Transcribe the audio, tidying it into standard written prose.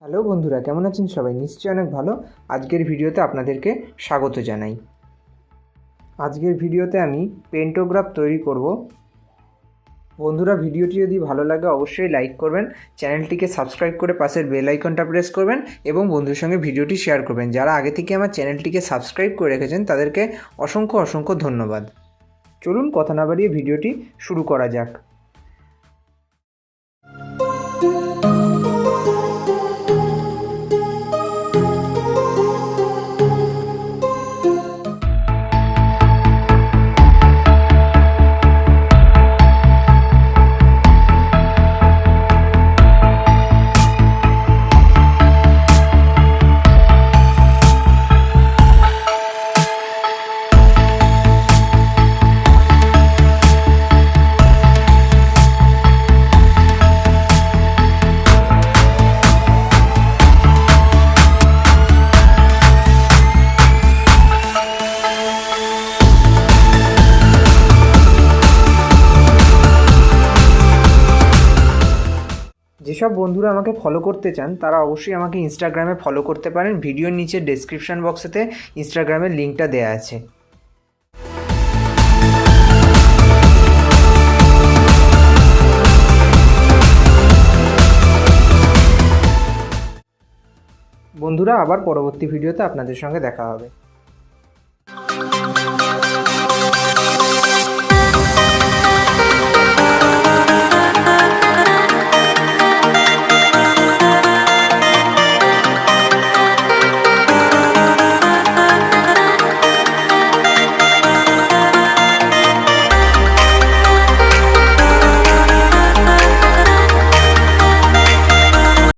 Hello বন্ধুরা, কেমন আছেন সবাই? নিশ্চয়ই অনেক ভালো। আজকের ভিডিওতে আপনাদেরকে স্বাগত জানাই। আজকের ভিডিওতে আমি পেন্টোগ্রাফ তৈরি করব। বন্ধুরা, ভিডিওটি যদি ভালো লাগে অবশ্যই লাইক করবেন, চ্যানেলটিকে সাবস্ক্রাইব করে পাশের বেল আইকনটা প্রেস করবেন এবং বন্ধুর সঙ্গে ভিডিওটি শেয়ার করবেন। যারা আগে থেকে আমার চ্যানেলটিকে সাবস্ক্রাইব করে রেখেছেন তাদেরকে অসংখ্য অসংখ্য ধন্যবাদ। চলুন কথা না বাড়িয়ে ভিডিওটি শুরু করা যাক। যেসব বন্ধুরা আমাকে ফলো করতে চান তারা অবশ্যই আমাকে ইনস্টাগ্রামে ফলো করতে পারেন। ভিডিওর নিচে ডেসক্রিপশন বক্সেতে ইনস্টাগ্রামের লিঙ্কটা দেওয়া আছে। বন্ধুরা, আবার পরবর্তী ভিডিওতে আপনাদের সঙ্গে দেখা হবে।